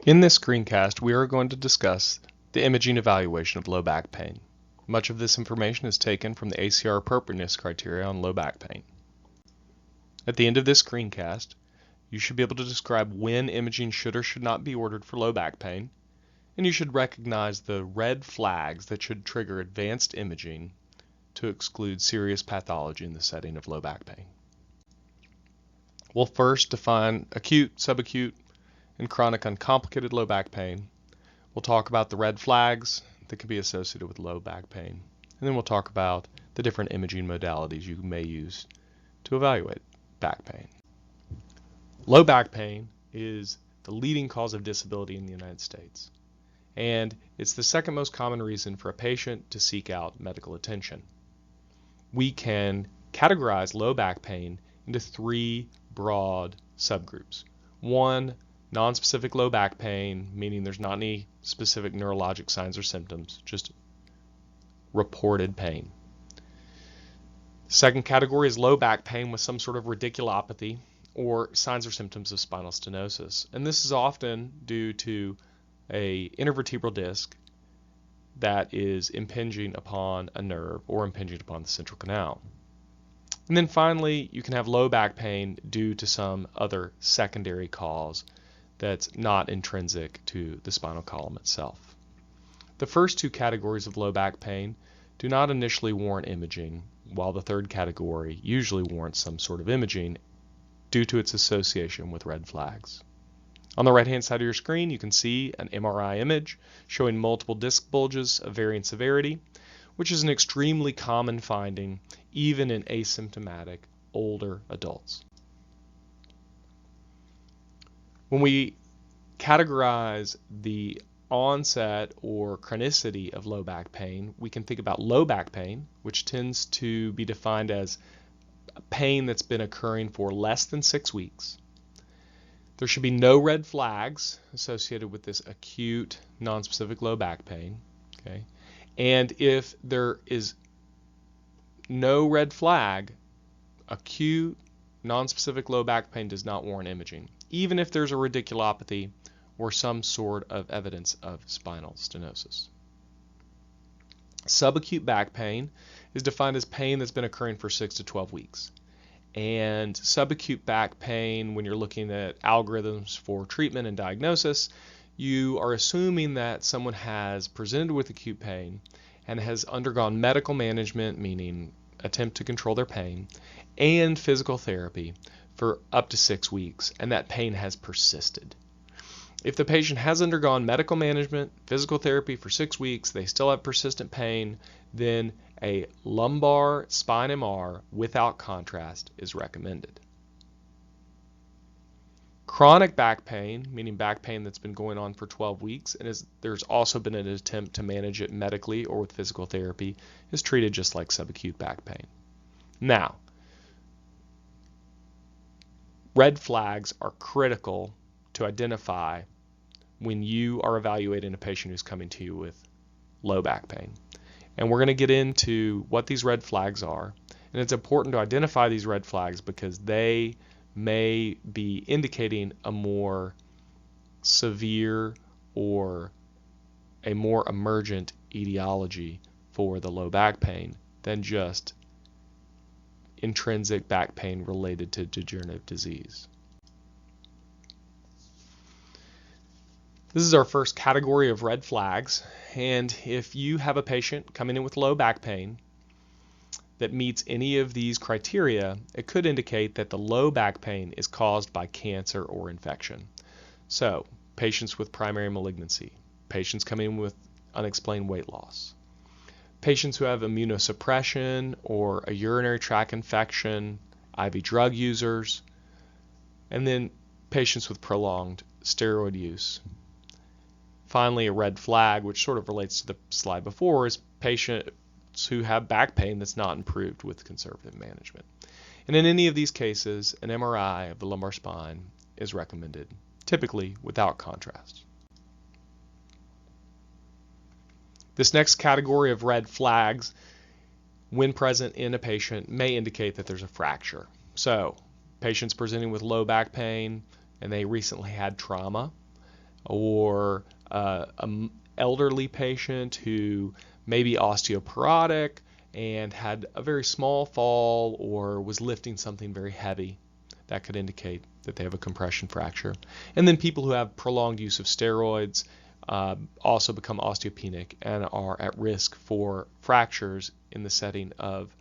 In this screencast, we are going to discuss the imaging evaluation of low back pain. Much of this information is taken from the ACR appropriateness criteria on low back pain. At the end of this screencast, you should be able to describe when imaging should or should not be ordered for low back pain, and you should recognize the red flags that should trigger advanced imaging to exclude serious pathology in the setting of low back pain. We'll first define acute, subacute, and chronic uncomplicated low back pain. We'll talk about the red flags that can be associated with low back pain. And then we'll talk about the different imaging modalities you may use to evaluate back pain. Low back pain is the leading cause of disability in the United States. And it's the second most common reason for a patient to seek out medical attention. We can categorize low back pain into three broad subgroups. One, nonspecific low back pain, meaning there's not any specific neurologic signs or symptoms, just reported pain. Second category is low back pain with some sort of radiculopathy or signs or symptoms of spinal stenosis. And this is often due to an intervertebral disc that is impinging upon a nerve or impinging upon the central canal. And then finally, you can have low back pain due to some other secondary cause that's not intrinsic to the spinal column itself. The first two categories of low back pain do not initially warrant imaging, while the third category usually warrants some sort of imaging due to its association with red flags. On the right-hand side of your screen, you can see an MRI image showing multiple disc bulges of varying severity, which is an extremely common finding even in asymptomatic older adults. When we categorize the onset or chronicity of low back pain, we can think about low back pain, which tends to be defined as pain that's been occurring for less than 6 weeks. There should be no red flags associated with this acute nonspecific low back pain. Okay? And if there is no red flag, acute nonspecific low back pain does not warrant imaging, even if there's a radiculopathy or some sort of evidence of spinal stenosis. Subacute back pain is defined as pain that's been occurring for 6 to 12 weeks. And subacute back pain, when you're looking at algorithms for treatment and diagnosis, you are assuming that someone has presented with acute pain and has undergone medical management, meaning attempt to control their pain, and physical therapy for up to 6 weeks, and that pain has persisted. If the patient has undergone medical management, physical therapy for 6 weeks, they still have persistent pain, then a lumbar spine MR without contrast is recommended. Chronic back pain, meaning back pain that's been going on for 12 weeks, and there's also been an attempt to manage it medically or with physical therapy, is treated just like subacute back pain. Now, red flags are critical to identify when you are evaluating a patient who's coming to you with low back pain. And we're going to get into what these red flags are. And it's important to identify these red flags because they may be indicating a more severe or a more emergent etiology for the low back pain than just intrinsic back pain related to degenerative disease. This is our first category of red flags, and if you have a patient coming in with low back pain that meets any of these criteria, it could indicate that the low back pain is caused by cancer or infection. So, patients with primary malignancy, patients coming in with unexplained weight loss, patients who have immunosuppression or a urinary tract infection, IV drug users, and then patients with prolonged steroid use. Finally, a red flag, which sort of relates to the slide before, is patients who have back pain that's not improved with conservative management. And in any of these cases, an MRI of the lumbar spine is recommended, typically without contrast. This next category of red flags, when present in a patient, may indicate that there's a fracture. So, patients presenting with low back pain and they recently had trauma, or an elderly patient who may be osteoporotic and had a very small fall or was lifting something very heavy. That could indicate that they have a compression fracture. And then people who have prolonged use of steroids also become osteopenic and are at risk for fractures in the setting of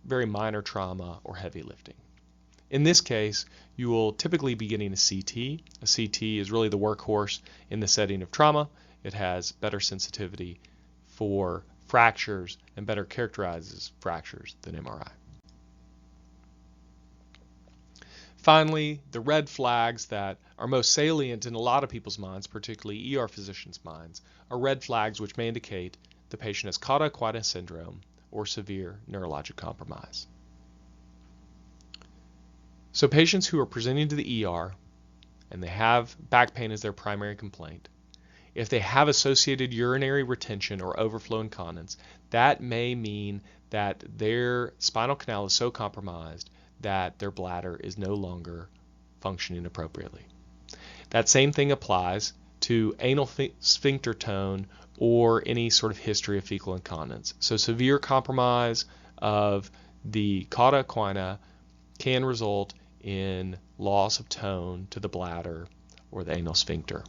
very minor trauma or heavy lifting. In this case, you will typically be getting a CT. A CT is really the workhorse in the setting of trauma. It has better sensitivity for fractures and better characterizes fractures than MRI. Finally, the red flags that are most salient in a lot of people's minds, particularly ER physicians' minds, are red flags which may indicate the patient has cauda equina syndrome or severe neurologic compromise. So patients who are presenting to the ER and they have back pain as their primary complaint, if they have associated urinary retention or overflow incontinence, that may mean that their spinal canal is so compromised that their bladder is no longer functioning appropriately. That same thing applies to anal sphincter tone or any sort of history of fecal incontinence. So severe compromise of the cauda equina can result in loss of tone to the bladder or the anal sphincter.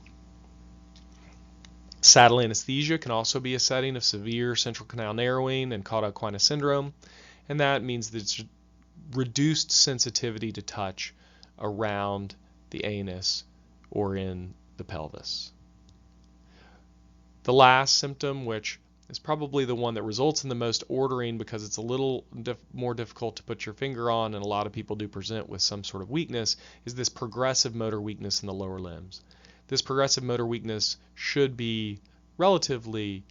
Saddle anesthesia can also be a setting of severe central canal narrowing and cauda equina syndrome, and that means that it's reduced sensitivity to touch around the anus or in the pelvis. The last symptom, which is probably the one that results in the most ordering because it's a little more difficult to put your finger on, and a lot of people do present with some sort of weakness, is this progressive motor weakness in the lower limbs. This progressive motor weakness should be relatively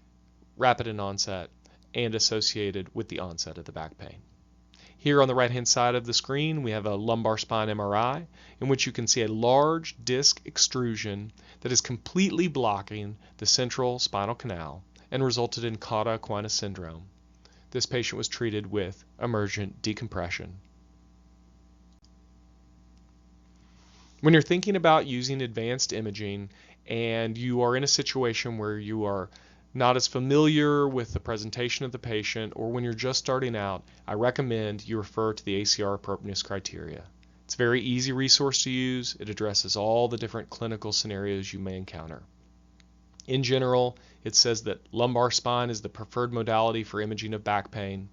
rapid in onset and associated with the onset of the back pain. Here on the right-hand side of the screen, we have a lumbar spine MRI in which you can see a large disc extrusion that is completely blocking the central spinal canal and resulted in cauda equina syndrome. This patient was treated with emergent decompression. When you're thinking about using advanced imaging and you are in a situation where you are not as familiar with the presentation of the patient, or when you're just starting out, I recommend you refer to the ACR appropriateness criteria. It's a very easy resource to use. It addresses all the different clinical scenarios you may encounter. In general, it says that lumbar spine is the preferred modality for imaging of back pain.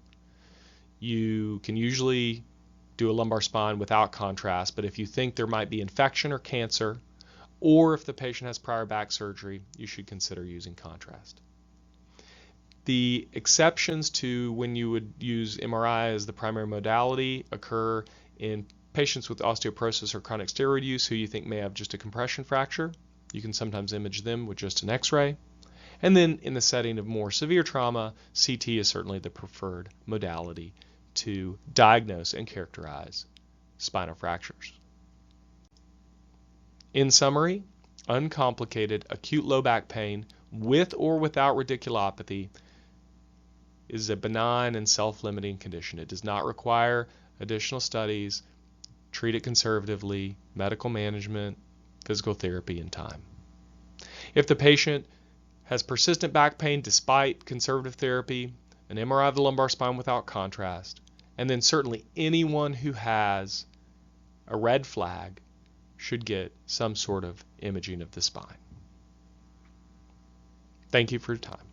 You can usually do a lumbar spine without contrast, but if you think there might be infection or cancer, or if the patient has prior back surgery, you should consider using contrast. The exceptions to when you would use MRI as the primary modality occur in patients with osteoporosis or chronic steroid use who you think may have just a compression fracture. You can sometimes image them with just an X-ray. And then in the setting of more severe trauma, CT is certainly the preferred modality to diagnose and characterize spinal fractures. In summary, uncomplicated acute low back pain with or without radiculopathy is a benign and self-limiting condition. It does not require additional studies. Treat it conservatively, medical management, physical therapy, and time. If the patient has persistent back pain despite conservative therapy, an MRI of the lumbar spine without contrast, and then certainly anyone who has a red flag should get some sort of imaging of the spine. Thank you for your time.